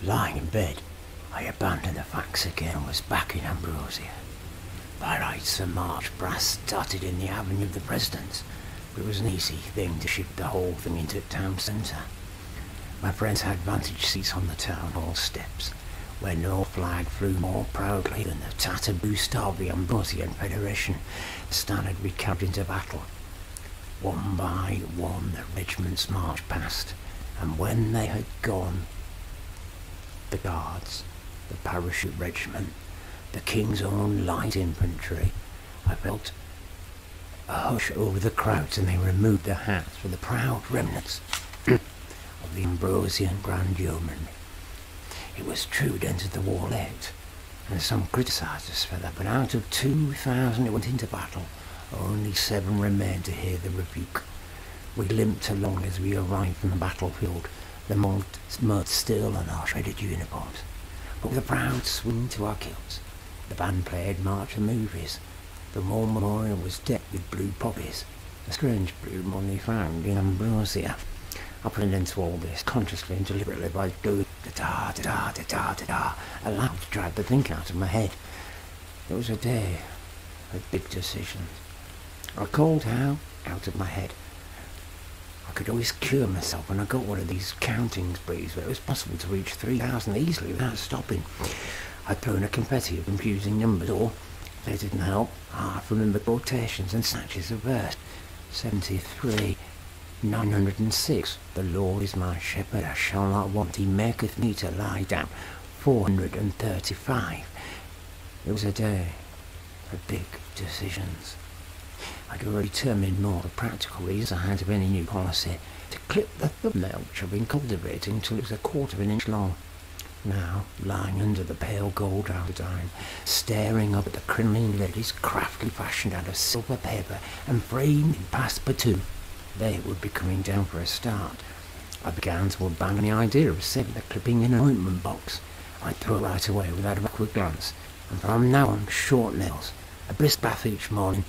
Lying in bed, I abandoned the facts again and was back in Ambrosia. By rights, the march brass started in the Avenue of the Presidents, but it was an easy thing to shift the whole thing into town centre. My friends had vantage seats on the town hall steps, where no flag flew more proudly than the tattered blue star of the Ambrosian Federation, the standard we carried into battle. One by one the regiments marched past, and when they had gone, the Guards, the Parachute Regiment, the King's Own Light Infantry, I felt a hush over the crowds, and they removed their hats for the proud remnants of the Ambrosian Grand Yeomanry. It was true it entered the war late, and some criticised us for that, but out of 2,000 who went into battle, only 7 remained to hear the rebuke. We limped along as we arrived from the battlefield, the mud still on our shredded uniforms, but with a proud swing to our kilts. The band played March of Movies. The war memorial was decked with blue poppies, a strange bloom only found in Ambrosia. I put an end to all this, consciously and deliberately, by doing da-da-da-da-da-da-da aloud to drive the thinking out of my head. It was a day of big decisions. I called how out of my head. I could always cure myself when I got one of these counting sprees where it was possible to reach 3,000 easily without stopping. I'd throw in a confetti of confusing numbers, or, if they didn't help, half remember quotations and snatches of verse. 73, 906, the Lord is my shepherd, I shall not want, he maketh me to lie down. 435. It was a day of big decisions. I'd already determined more the practical reasons I had of any new policy, to clip the thumbnail which I've been cultivating until it was 1/4 of an inch long. Now, lying under the pale gold dime, staring up at the crinoline ladies craftily fashioned out of silver paper and framed in passepartout, they would be coming down for a start. I began to abandon the idea of saving the clipping in an ointment box. I'd throw it right away without a backward glance, and from now on, short nails, a brisk bath each morning,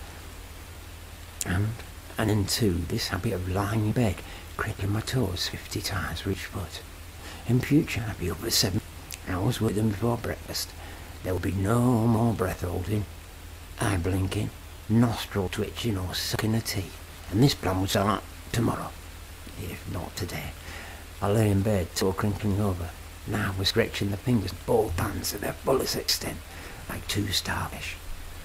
and into this habit of lying in bed, crinkling my toes 50 times for each foot. In future, I'd be up at 7 hours with them before breakfast. There would be no more breath holding, eye blinking, nostril twitching, or sucking the teeth. And this plan would start tomorrow, if not today. I lay in bed, toe crinkling over. Now I was stretching the fingers of both hands to their fullest extent, like 2 starfish.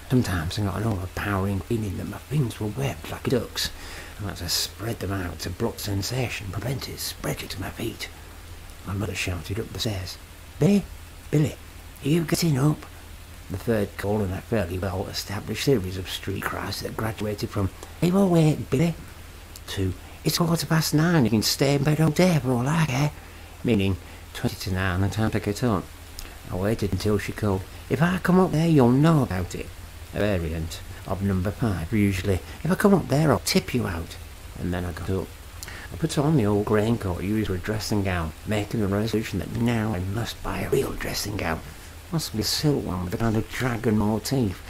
Sometimes I got an overpowering feeling that my fingers were webbed like ducks, and I had to spread them out to block sensation, prevent it spreading to my feet. My mother shouted up the stairs, "Billy, Billy, are you getting up?" The third call in a fairly well-established series of street cries that graduated from "Are you awake, Billy?" to "It's 9:15, you can stay in bed all day for all I care," meaning 20 to 9 and time to get up. I waited until she called, "If I come up there, you'll know about it." A variant of number 5, usually, "If I come up there, I'll tip you out." And then I got up. I put on the old raincoat used for a dressing gown, making the resolution that now I must buy a real dressing gown, possibly a silk one with a kind of dragon motif.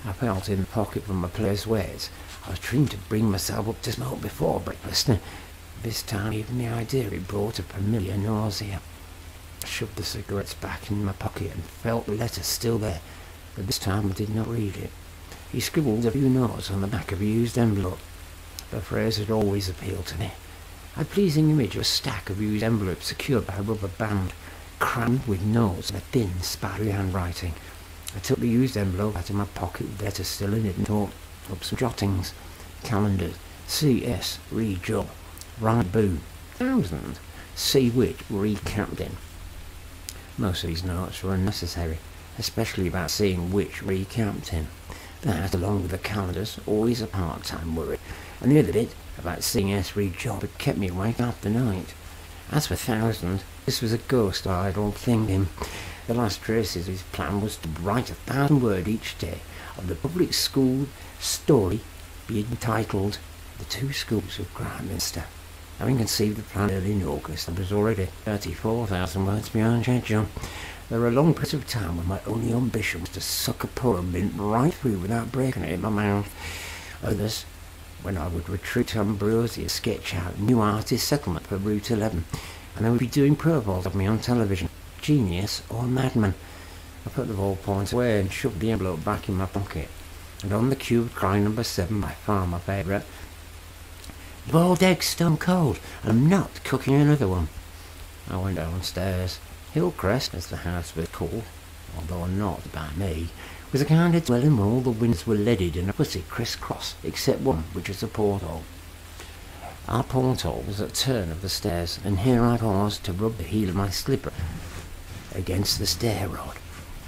I felt in the pocket from my place weights. I was trying to bring myself up to smoke before breakfast, and this time even the idea it brought a familiar nausea. I shoved the cigarettes back in my pocket and felt the letter still there, but this time I did not read it. He scribbled a few notes on the back of a used envelope. The phrase had always appealed to me. A pleasing image of a stack of used envelopes secured by a rubber band, crammed with notes and a thin, spidery handwriting. I took the used envelope out of my pocket with the letter still in it and took up some jottings. Calendars. C.S. Read Job. Right Boone. 1000. See which. Read Captain. Most of these notes were unnecessary, especially about seeing which read Captain. That, along with the calendars, always a part-time worry, and the other bit about seeing S. read Job had kept me awake half the night. As for 1000, this was a ghost idle thinking. The last traces of his plan was to write 1,000 words each day of the public school story, be entitled The Two Schools of Christminster. Having conceived the plan early in August, I was already 34,000 words behind schedule. There were long periods of time when my only ambition was to suck a poem mint right through without breaking it in my mouth. Others, when I would retreat to Ambrosia, sketch out new artist settlement for Route 11, and they would be doing profiles of me on television. genius or madman. I put the ballpoint away and shoved the envelope back in my pocket. And on the cube crying number 7, by far my favourite, "The boiled egg's stone cold, and I'm not cooking another one." I went downstairs. Hillcrest, as the house was called, although not by me, was a kind of dwelling where all the windows were leaded and a pussy criss-cross, except one, which was a porthole. Our porthole was at the turn of the stairs, and here I paused to rub the heel of my slipper against the stair rod,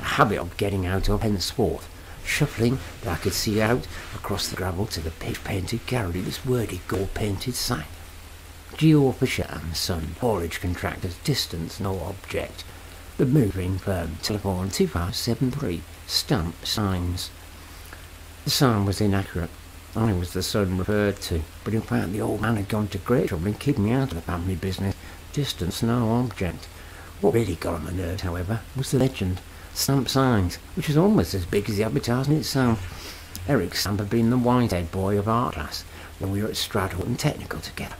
a habit of getting out of henceforth, shuffling that I could see out across the gravel to the pitch-painted garage with its wordy gold-painted sign. Geo Fisher and Son, haulage contractors, distance no object. The moving firm, telephone 2573, stamp signs. The sign was inaccurate. I was the son referred to, but in fact the old man had gone to great trouble in keeping me out of the family business. Distance no object. What really got on my nerves, however, was the legend, stamp signs, which was almost as big as the advertisement itself. Eric Stamp had been the white-head boy of art class when we were at Stradford and Technical together,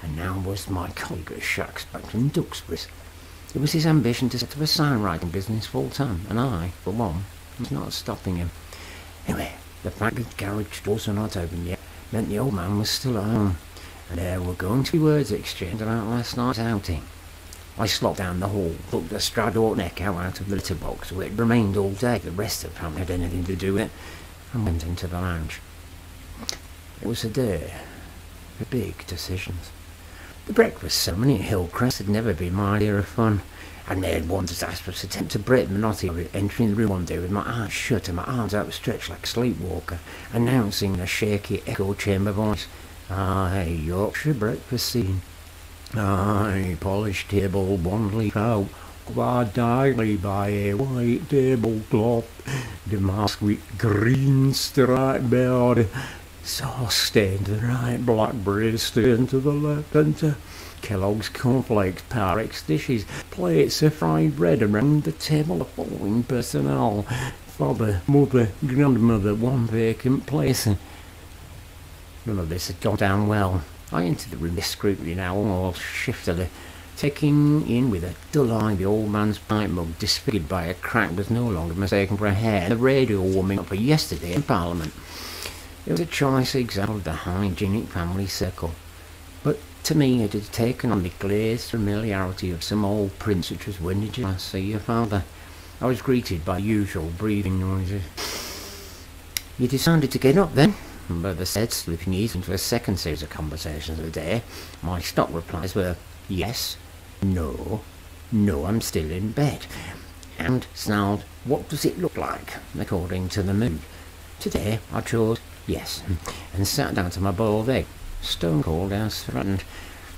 and now was my colleague at Shaxbank and Duxbury's. It was his ambition to set up a sign-writing business full-time, and I, for one, was not stopping him. Anyway, the fact that the garage doors were not open yet meant the old man was still at home, and there were going to be words exchanged about last night's outing. I slopped down the hall, took the Stradford neck out of the litter box where it remained all day, the rest of the family had anything to do with it, and went into the lounge. It was a day for big decisions. The breakfast ceremony at Hillcrest had never been my idea of fun. I'd made one disastrous attempt to break the monotony of it, entering the room one day with my eyes shut and my arms outstretched like a sleepwalker, announcing in a shaky echo chamber voice, "Aye, Yorkshire breakfast scene. Aye, polished table, one leaf out, quad daily by a white tablecloth, damask with green striped bed, sauce stained to the right, blackberries stained to the left, and Kellogg's cornflakes, Pyrex dishes, plates of fried bread around the table, the following personnel: father, mother, grandmother, one vacant place." None of this had gone down well. I entered the room discreetly now, almost shiftily, taking in with a dull eye the old man's pipe mug, disfigured by a crack, was no longer mistaken for a hair, and the radio warming up for yesterday in Parliament. It was a choice example of the hygienic family circle, but to me it had taken on the glazed familiarity of some old prince, which was, "When did you last see your father?" I was greeted by usual breathing noises. "You decided to get up then?" Mother said, slipping easily into a second series of conversations of the day. My stock replies were yes, no, I'm still in bed, and snarled, "What does it look like?" according to the mood. Today I chose yes, and sat down to my boiled egg, stone cold as threatened.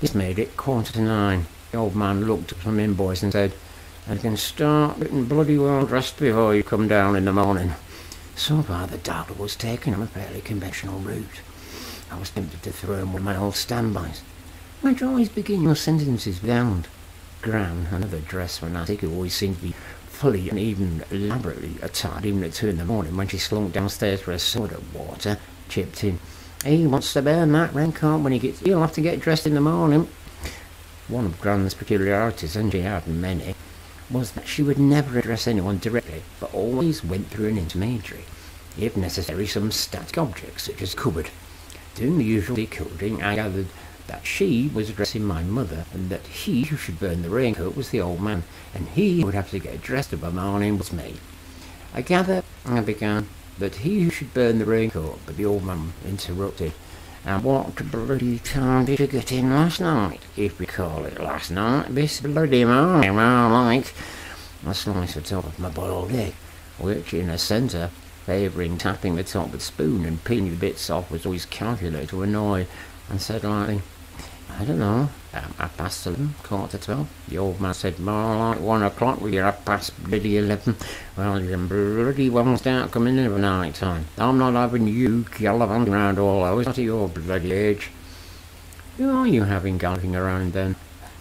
This made it 9:15. The old man looked at some invoice and said, "I can start getting bloody well dressed before you come down in the morning." So far the doctor was taking on a fairly conventional route. I was tempted to throw in one of my old standbys. Why do you always begin your sentences with "and"? Gran, another dress fanatic who always seemed to be fully and even elaborately attired even at 2 in the morning when she slunk downstairs for a soda water, chipped in, "He wants to burn that raincoat when he gets... He'll have to get dressed in the morning." One of Gran's peculiarities, and she had many, was that she would never address anyone directly, but always went through an intermediary, if necessary some static object, such as cupboard. Doing the usual decoding, I gathered that she was addressing my mother, and that he who should burn the raincoat was the old man, and he who would have to get dressed in the morning was me. I began, that he who should burn the raincoat, but the old man interrupted. "And what bloody time did you get in last night, if we call it last night, this bloody morning, like?" I sliced the top of my boiled egg, which in the centre, favouring tapping the top with a spoon and peeling the bits off, was always calculated to annoy, and said lightly, "I don't know, 11:30, 11:45. The old man said, "More like 1 o'clock, with your 11:30. Well, you can bloody well start coming in of night time. I'm not having you gallivanting around all hours, not at your bloody age." "Who are you having gallivanting around then?"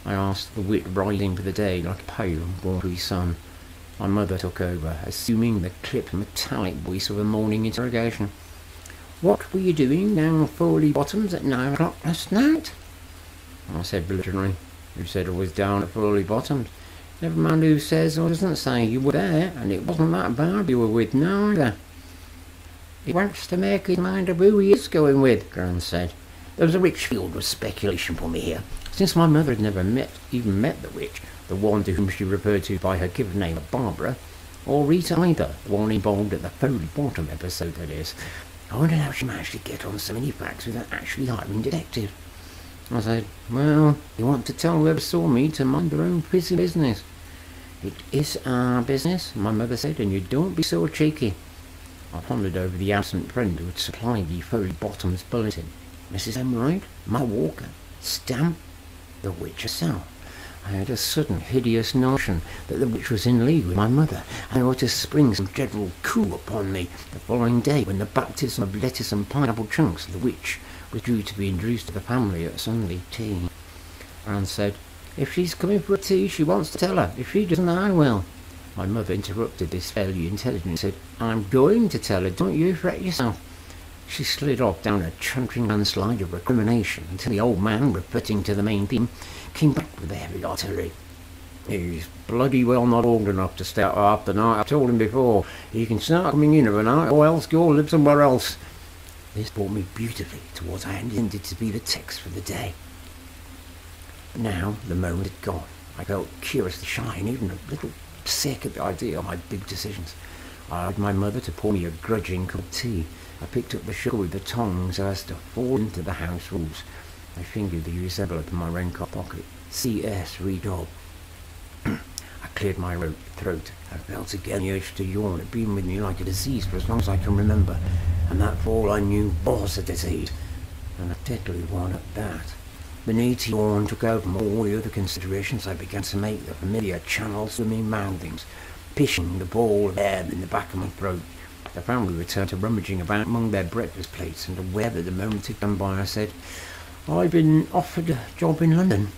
I asked, the wit rising for the day like a pale and watery sun. My mother took over, assuming the clipped metallic voice of a morning interrogation. "What were you doing down Foley Bottoms at 9 o'clock last night?" I said belligerently, "Who said I was down at Foley Bottoms?" Never mind who says or doesn't say, you were there, and it wasn't that barb you were with neither. He wants to make his mind of who he is going with, Gran said. There was a rich field of speculation for me here, since my mother had never even met the witch, the one to whom she referred to by her given name of Barbara, or Rita either, the one involved at the very bottom episode, that is. I wondered how she managed to get on so many facts without actually hiring a detective. I said, well, you want to tell whoever saw me to mind their own busy business. It is our business, my mother said, and you don't be so cheeky. I pondered over the absent friend who had supplied the very bottom's bulletin. Mrs. Emroyd, my Walker, Stamp, the witch herself. I had a sudden hideous notion that the witch was in league with my mother, and ought to spring some general coup upon me the following day when the baptism of lettuce and pineapple chunks of the witch was due to be introduced to the family at Sunday tea. Anne said, if she's coming for a tea, she wants to tell her. If she doesn't, I will. My mother interrupted this fairly intelligently and said, I'm going to tell her, don't you fret yourself. She slid off down a chuntering landslide of recrimination until the old man, reverting to the main theme, came back with the heavy artillery. He's bloody well not old enough to stay out half the night. I've told him before. He can start coming in of a night, or else go live somewhere else. This brought me beautifully to what I intended to be the text for the day. But now the moment had gone. I felt curiously shy and even a little sick at the idea of my big decisions. I asked my mother to pour me a grudging cup of tea. I picked up the sugar with the tongs so as to fall into the house rules. I fingered the used envelope in my raincoat pocket. C.S. Read-Up. I cleared my throat and felt again the urge to yawn. It had been with me like a disease for as long as I can remember, and that fall I knew was a disease, and a deadly one at that. The need to yawn took over from all the other considerations. I began to make the familiar channel swimming mouthings, pishing the ball of air in the back of my throat. The family returned to rummaging about among their breakfast plates, and aware that the moment had gone by, I said, I've been offered a job in London.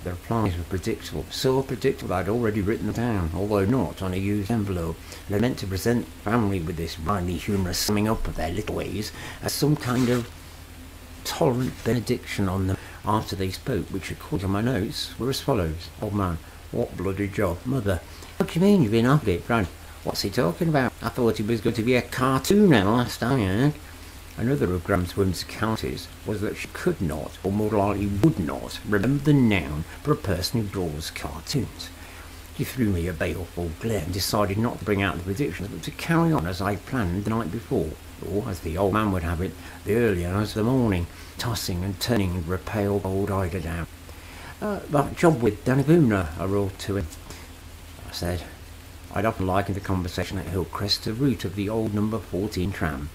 The replies were predictable, so predictable that I'd already written them down, although not on a used envelope, and I meant to present the family with this wryly humorous summing up of their little ways as some kind of tolerant benediction on them after they spoke, which, according to my notes, were as follows. Old man, what bloody job? Mother, what do you mean you've been offered it, Fran? What's he talking about? I thought it was going to be a cartoon now last I heard. Another of Gram's whimsicalities was that she could not, or more likely would not, remember the noun for a person who draws cartoons. She threw me a baleful glare and decided not to bring out the predictions, but to carry on as I planned the night before, or, as the old man would have it, the early hours of the morning, tossing and turning under a pale gold eider down. That job with Danny Boone, I wrote to him. I said, I'd often likened the conversation at Hillcrest to the route of the old number 14 tram.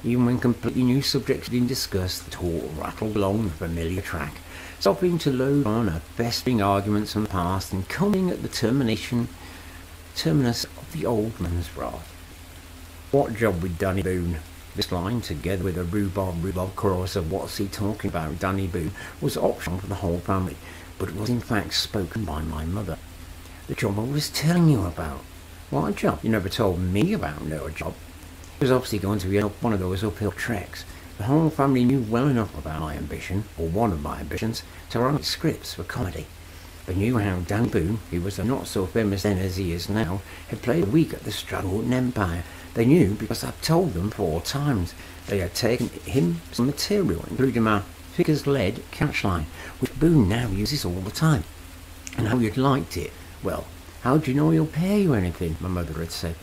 Even when completely new subjects had been discussed, the talk rattled along the familiar track, stopping to load on a festering arguments from the past and coming at the terminus of the old man's wrath. What job with Danny Boone? This line, together with a rhubarb chorus of what's he talking about, Danny Boone, was optional for the whole family, but it was in fact spoken by my mother. The job I was telling you about. What job? You never told me about no job. It was obviously going to be one of those uphill treks. The whole family knew well enough about my ambition, or one of my ambitions, to write scripts for comedy. They knew how Dan Boone, who was not so famous then as he is now, had played a week at the Stratton Empire. They knew because I'd told them 4 times. They had taken him some material, including my figures-led catchline, which Boone now uses all the time. And how you'd liked it. Well, how do you know he'll pay you anything? My mother had said.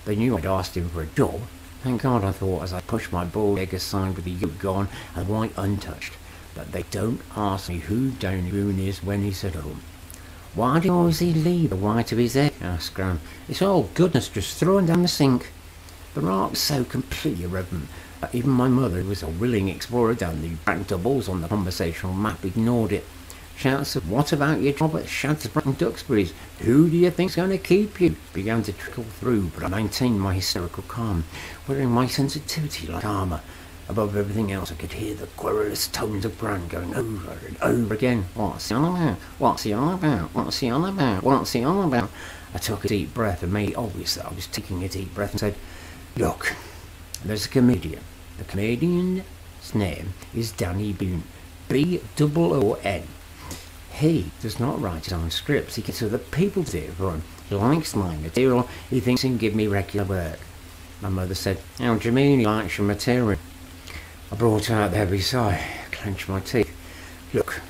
They knew I'd asked him for a job. Thank God, I thought, as I pushed my bald egg aside with the yolk gone and the white untouched, that they don't ask me who Danny Boone is when he's at home. Why do always he leave the white of his egg? Asked Gran. It's all goodness just thrown down the sink. The remark was so completely irrelevant that even my mother, who was a willing explorer down the back doubles on the conversational map, ignored it. Shouts of "What about your job at Shaftesbury and Duxbury's? Who do you think's going to keep you?" began to trickle through, but I maintained my hysterical calm, wearing my sensitivity like armour. Above everything else, I could hear the querulous tones of Gran going over and over again. What's he on about? What's he on about? What's he on about? What's he on about? I took a deep breath and made it obvious that I was taking a deep breath and said, Look, there's a comedian. The comedian's name is Danny Boone. B-O-O-N. He does not write his own scripts. He gets other people to do it for him. He likes my material. He thinks he can give me regular work. My mother said, "How do you mean he likes your material?" I brought out the heavy sigh, clenched my teeth. "Look,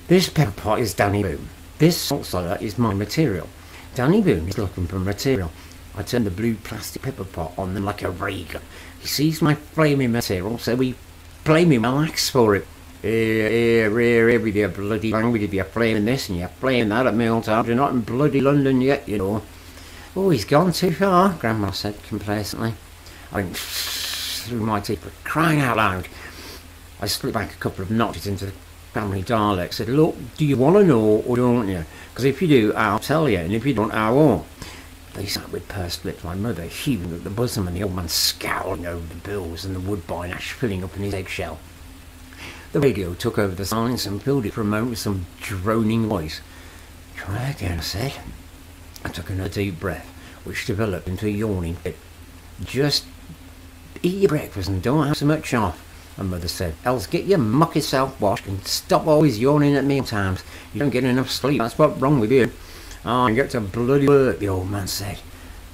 this pepper pot is Danny Boone. This salt cellar is my material. Danny Boone is looking for material. I turned the blue plastic pepper pot on them like a ray gun. He sees my flaming material, so he play me my axe for it. Here, with your bloody language, if you're flaming this and you're flaming that at meal time, you're not in bloody London yet, you know." "Oh, he's gone too far," Grandma said complacently. I went through my teeth, but crying out loud. I slipped back a couple of notches into the family dialect, said, "Look, do you want to know or don't you? Because if you do, I'll tell you, and if you don't, I won't." They sat with pursed lips, my mother heaving at the bosom, and the old man scowling over the bills and the woodbine ash filling up in his eggshell. The radio took over the silence and filled it for a moment with some droning voice. "Try again," I said. I took another deep breath, which developed into a yawning fit. "Just eat your breakfast and don't have so much off," my mother said. "Else get your mucky self washed and stop always yawning at meal times. You don't get enough sleep, that's what's wrong with you." "Oh, and get to bloody work," the old man said.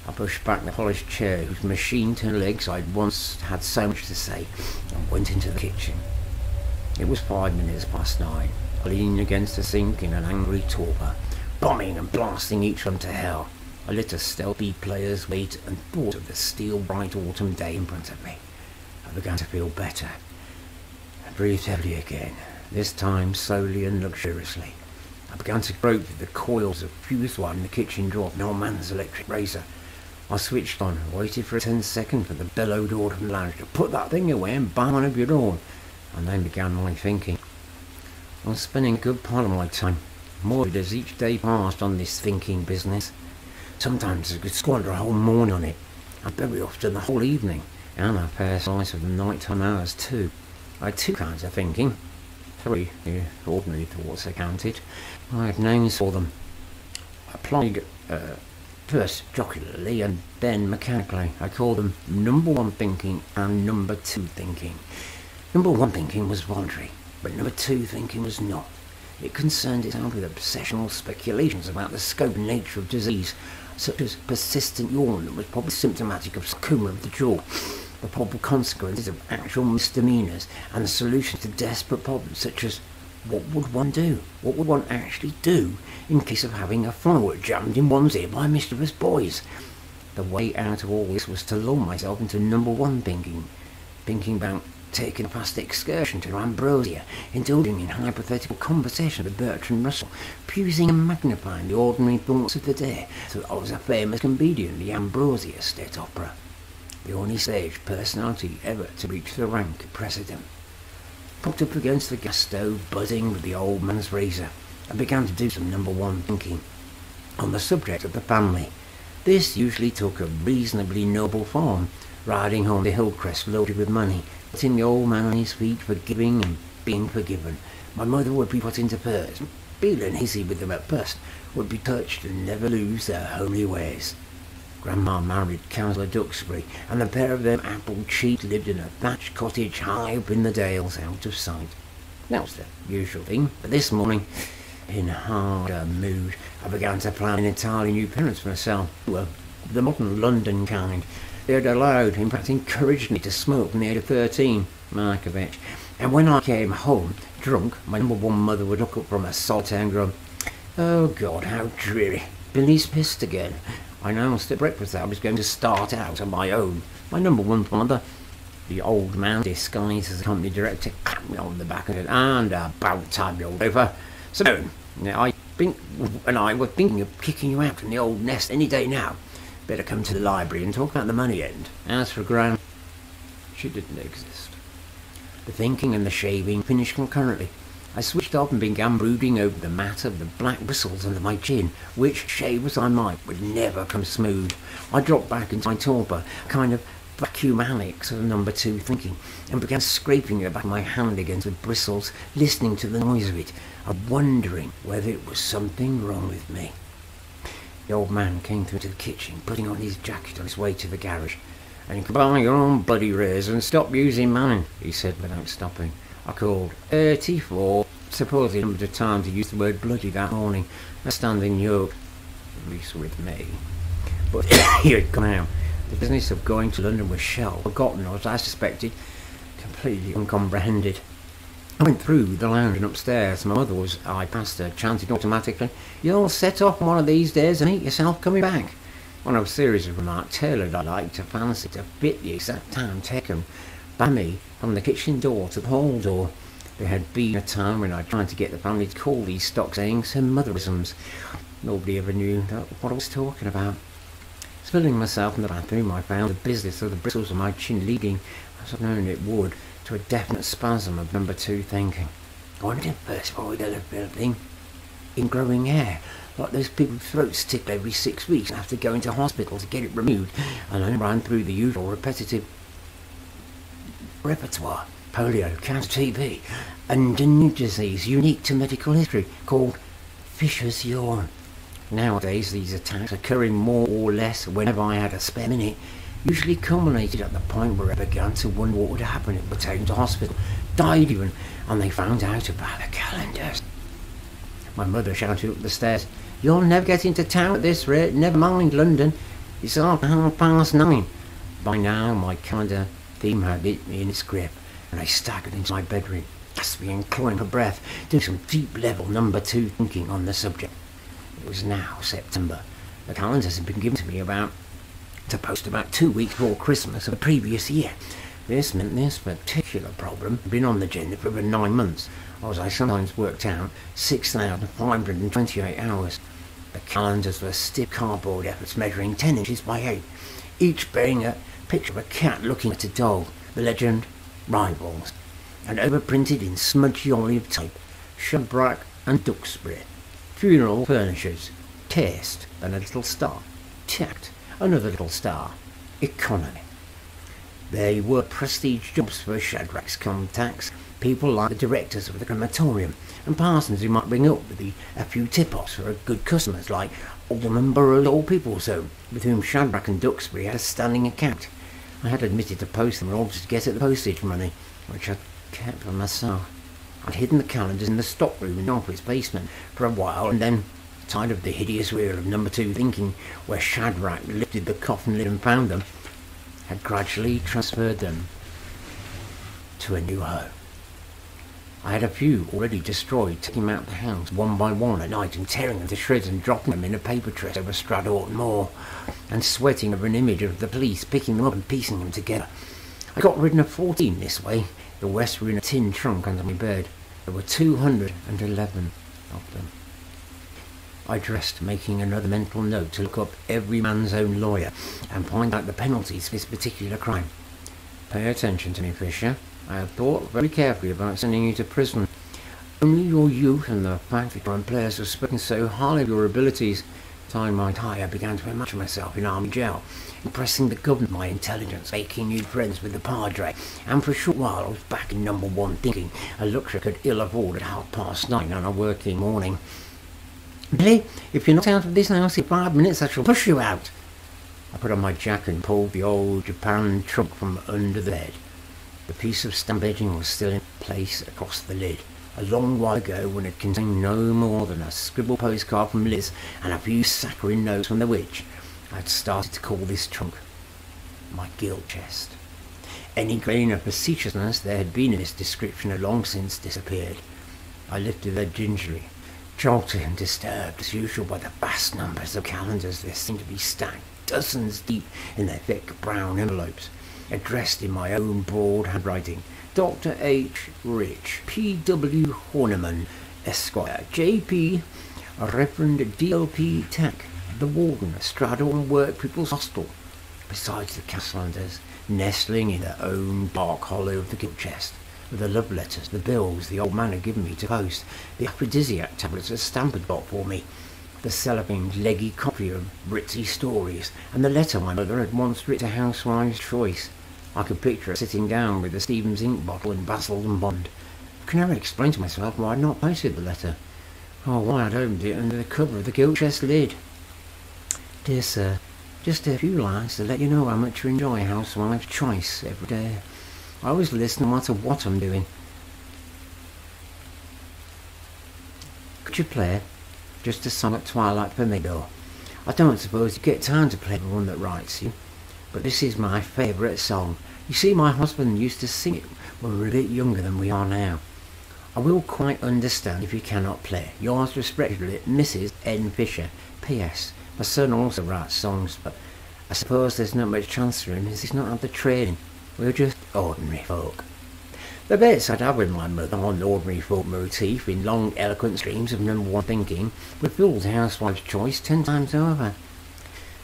I pushed back the polished chair whose machine-turned legs I'd once had so much to say, and went into the kitchen. It was 5 minutes past 9. I leaned against the sink in an angry torpor, bombing and blasting each one to hell. I lit a stealthy player's weight and thought of the steel-bright autumn day in front of me. I began to feel better. I breathed heavily again, this time slowly and luxuriously. I began to grope through the coils of fuse wire in the kitchen drawer of an old man's electric razor. I switched on, waited for a 10-second for the bellowed autumn lounge to put that thing away and buy one of your own, and then began my thinking. I was spending a good part of my time, more as each day passed, on this thinking business. Sometimes I could squander a whole morning on it, and very often the whole evening, and a fair slice of the night-time hours too. I had two kinds of thinking. 3, if ordinary thoughts are counted. I had names for them. I applied first jocularly and then mechanically. I called them number 1 thinking and number 2 thinking. Number 1 thinking was voluntary, but number 2 thinking was not. It concerned itself with obsessional speculations about the scope and nature of disease, such as persistent yawn that was probably symptomatic of sarcoma of the jaw, the probable consequences of actual misdemeanours, and the solutions to desperate problems such as what would one do? What would one actually do in case of having a flower jammed in one's ear by mischievous boys? The way out of all this was to lull myself into number 1 thinking about taking a past excursion to Ambrosia, indulging in hypothetical conversation with Bertrand Russell, fusing and magnifying the ordinary thoughts of the day so that I was a famous comedian in the Ambrosia State Opera, the only stage personality ever to reach the rank of president. Propped up against the gas stove, buzzing with the old man's razor, I began to do some number 1 thinking on the subject of the family. This usually took a reasonably noble form, riding home the hill crest loaded with money, putting the old man on his feet, forgiving and being forgiven. My mother would be put into pairs, feeling easy with them at first, would be touched and never lose their homely ways. Grandma married Councillor Duxbury, and the pair of them apple-cheeked lived in a thatched cottage high up in the dales, out of sight. That was the usual thing, but this morning, in a harder mood, I began to plan an entirely new parents for myself. Well, the modern London kind. They had allowed, in fact encouraged me to smoke from the age of 13, Markovich. And when I came home, drunk, my number 1 mother would look up from her solitaire and groan, "Oh God, how dreary. Billy's pissed again." I announced at breakfast that I was going to start out on my own. My number 1 father, the old man disguised as a company director, clapped me on the back and said, "And about time, you old loafer. So, I think, and I were thinking of kicking you out from the old nest any day now. Better come to the library and talk about the money end. As for Gran, she didn't exist." The thinking and the shaving finished concurrently. I switched off and began brooding over the matter of the black bristles under my chin, which, shave as I might, would never come smooth. I dropped back into my torpor, a kind of vacuum annex of number 2 thinking, and began scraping the back of my hand against the bristles, listening to the noise of it, and wondering whether it was something wrong with me. The old man came through to the kitchen, putting on his jacket on his way to the garage. "And you can buy your own bloody razor and stop using mine," he said without stopping. I called 84 suppose the number of times he used the word bloody that morning, a standing joke, at least with me. But here it come out. The business of going to London was shell, forgotten, or as I suspected, completely uncomprehended. I went through the lounge and upstairs. My mother was, I passed her, chanted automatically, "You'll set off one of these days and eat yourself coming back." One of a series of remarks tailored, I like to fancy, to fit the exact time taken by me from the kitchen door to the hall door. There had been a time when I tried to get the family to call these stock sayings and motherisms. Nobody ever knew what I was talking about. Spilling myself in the bathroom, I found the business of the bristles of my chin leading, as I've known it would, to a definite spasm of number two thinking. I wondered first why they'd have building in growing hair, like those people's throats tickle every 6 weeks and have to go into hospital to get it removed, and then ran through the usual repetitive repertoire: polio, cancer, TB, and a new disease unique to medical history called Fisher's yawn. Nowadays, these attacks, occurring more or less whenever I had a spare minute, usually culminated at the point where I began to wonder what would happen if I were taken to hospital, died even, and they found out about the calendars. My mother shouted up the stairs, "You'll never get into town at this rate, never mind London. It's after 9:30. By now, my calendar theme had hit me in its grip, and I staggered into my bedroom, gasping and clawing for breath, doing some deep-level number two thinking on the subject. It was now September. The calendars had been given to me to post about 2 weeks before Christmas of the previous year. This meant this particular problem had been on the agenda for over 9 months, or as I sometimes worked out, 6,528 hours. The calendars were stiff cardboard efforts measuring 10 inches by 8, each bearing a picture of a cat looking at a dog, the legend, Rivals, and overprinted in smudgy olive type, Shadrach and Duxbury. Funeral furnishers, taste, then a little star, tact, another little star, economy. They were prestige jobs for Shadrach's contacts, people like the directors of the crematorium, and parsons who might ring up with a few tip-offs for good customers like Alderman Borough's Old People's Home, with whom Shadrach and Duxbury had a standing account. I had admitted to post them in order to get at the postage money, which I'd kept for myself. I'd hidden the calendars in the stockroom in the office basement for a while, and then, tired of the hideous wheel of number two thinking where Shadrach lifted the coffin lid and found them, had gradually transferred them to a new home. I had a few already destroyed, taking them out of the house one by one at night and tearing them to shreds and dropping them in a paper trail over Stradort Moor, and sweating over an image of the police picking them up and piecing them together. I got rid of 14 this way. The rest were in a tin trunk under my bed. There were 211 of them. I dressed, making another mental note to look up every man's own lawyer and find out the penalties for this particular crime. Pay attention to me, Fisher. I have thought very carefully about sending you to prison. Only your youth and the fact that your employers have spoken so highly of your abilities. Time might high, I began to imagine myself in army jail, impressing the government with my intelligence, making new friends with the padre, and for a short while I was back in number one thinking a luxury I could ill afford at 9:30 on a working morning. "Billy, if you're not out of this house in 5 minutes, I shall push you out." I put on my jacket and pulled the old Japan trunk from under the bed. The piece of stamp edging was still in place across the lid, a long while ago when it contained no more than a scribbled postcard from Liz and a few saccharine notes from the witch. I had started to call this trunk my guilt chest. Any grain of facetiousness there had been in this description had long since disappeared. I lifted it gingerly, jolted and disturbed as usual by the vast numbers of calendars that seemed to be stacked dozens deep in their thick brown envelopes, addressed in my own broad handwriting: Dr. H. Rich, P.W. Horniman, Esquire, J.P., Reverend D.L.P. Tack, the Warden of Stradorn Work People's Hostel, besides the calendars nestling in their own dark hollow of the gilt chest, with the love letters, the bills the old man had given me to post, the aphrodisiac tablets that Stamp had got for me, the cellophane leggy copy of Ritzy stories, and the letter my mother had once written to Housewife's Choice. I could picture her sitting down with the Stevens ink bottle and Basil and Bond. I could never explain to myself why I had not posted the letter, or why I had opened it under the cover of the gilt chest lid. Dear Sir, just a few lines to let you know how much I enjoy Housewife's Choice every day. I always listen no matter what I'm doing. you play? Just a song at twilight for me, though. I don't suppose you get time to play the one that writes you, but this is my favourite song. You see, my husband used to sing it when we were a bit younger than we are now. I will quite understand if you cannot play. Yours respectfully, Mrs. N. Fisher. P.S. My son also writes songs, but I suppose there's not much chance for him as he's not had the training. We're just ordinary folk. The bits I'd have with my mother on ordinary folk motif in long eloquent streams of number one thinking would fill the housewife's choice 10 times over.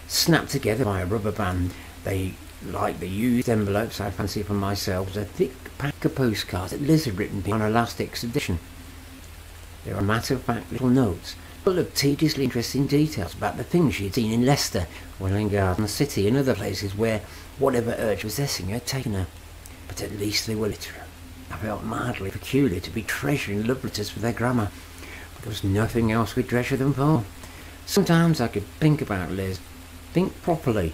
Snapped together by a rubber band, they, like the used envelopes I fancy for myself, was a thick pack of postcards that Liz had written on Elastic's edition. There are matter-of-fact little notes, full of tediously interesting details about the things she had seen in Leicester, Welwyn Garden City, and other places where whatever urge possessing her had taken her. But at least they were literate. I felt mildly peculiar to be treasuring love letters for their grammar, but there was nothing else we'd treasure them for. Sometimes I could think about Liz, think properly,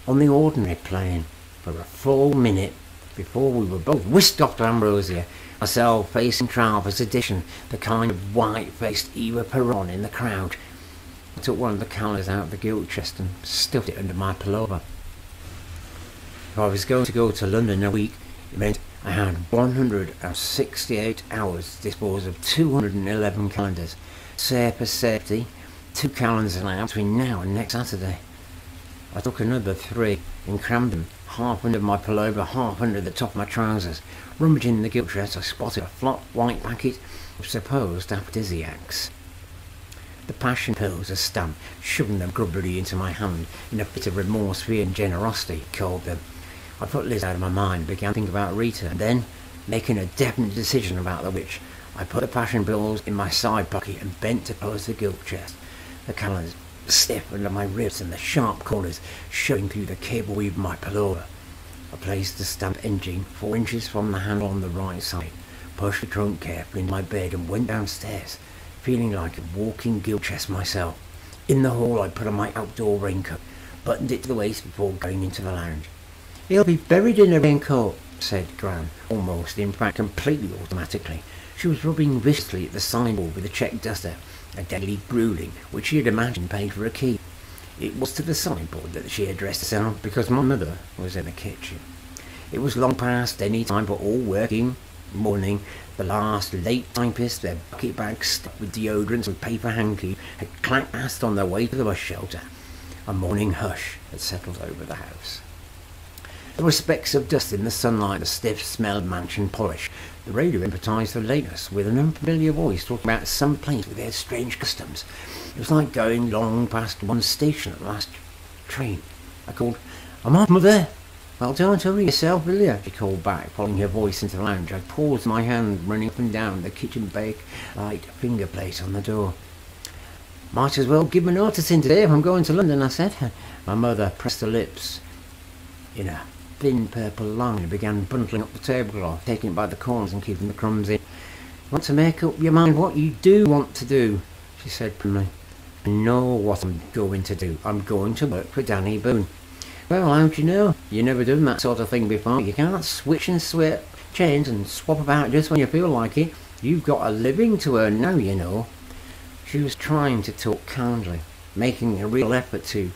on the ordinary plane, for a full minute, before we were both whisked off to Ambrosia, myself facing Travers' edition, the kind of white-faced Eva Peron in the crowd. I took one of the calendars out of the gilt chest and stuffed it under my pullover. If I was going to go to London a week, it meant I had 168 hours to dispose of 211 calendars. Say for safety, 2 calendars allowed between now and next Saturday. I took another 3 and crammed them, half under my pullover, half under the top of my trousers. Rummaging in the gilt chest, I spotted a flat white packet of supposed aphrodisiacs. The passion pills, a stamp, shoving them grubbily into my hand in a fit of remorse, fear and generosity, called them. I put Liz out of my mind and began to think about Rita, and then, making a definite decision about the witch, I put the passion pills in my side pocket and bent to close the gilt chest. The calendars stiff under my ribs and the sharp corners showing through the cable weave of my pullover. I placed the stamp engine 4 inches from the handle on the right side, pushed the trunk carefully into my bed and went downstairs, feeling like a walking gilt chest myself. In the hall I put on my outdoor raincoat, buttoned it to the waist before going into the lounge. "He'll be buried in a raincoat," said Gran, almost, in fact completely automatically. She was rubbing viciously at the sideboard with a check duster, a daily grueling which she had imagined paid for a key. It was to the sideboard that she addressed herself, because my mother was in the kitchen. It was long past any time for all working morning. The last late typists, their bucket bags stuffed with deodorants and paper hanky, had clanked past on their way to the bus shelter. A morning hush had settled over the house. There were specks of dust in the sunlight, the stiff smell of mansion polish. The radio emphasised the latest with an unfamiliar voice talking about some place with their strange customs. It was like going long past one station at the last train. I called, "I'm off, Mother." "Well, don't hurry yourself, will you?" she called back, following her voice into the lounge. I paused, my hand running up and down the kitchen bake light finger plate on the door. "Might as well give my notice in today if I'm going to London," I said. My mother pressed her lips in a thin purple line and began bundling up the tablecloth, taking it by the corners and keeping the crumbs in. "You want to make up your mind what you do want to do," she said primly. "I know what I'm going to do. I'm going to work for Danny Boone." "Well, how do you know? You've never done that sort of thing before. You can't switch and swap chains and swap about just when you feel like it. You've got a living to earn now, you know." She was trying to talk kindly, making a real effort to,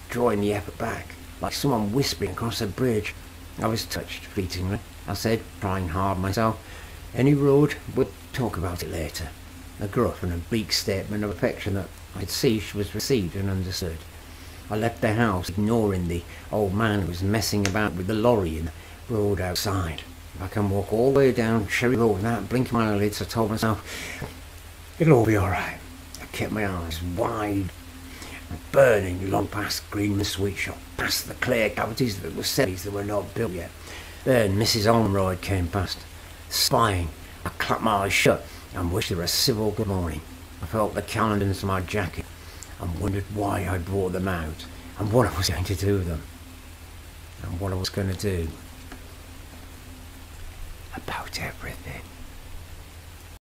drawing the effort back, like someone whispering across a bridge. I was touched fleetingly. I said, trying hard myself, "Any road, we'll talk about it later." A gruff and oblique statement of affection that I could see she was received and understood. I left the house, ignoring the old man who was messing about with the lorry in the road outside. If I can walk all the way down Cherry Road without blinking my eyelids, I told myself, it'll all be alright. I kept my eyes wide, burning long past Greenman Sweet Shop, past the clear cavities that were cities that were not built yet. Then Mrs. Olmroyd came past, spying. I clapped my eyes shut and wished her a civil good morning. I felt the calendars in my jacket and wondered why I brought them out and what I was going to do with them and what I was going to do about everything.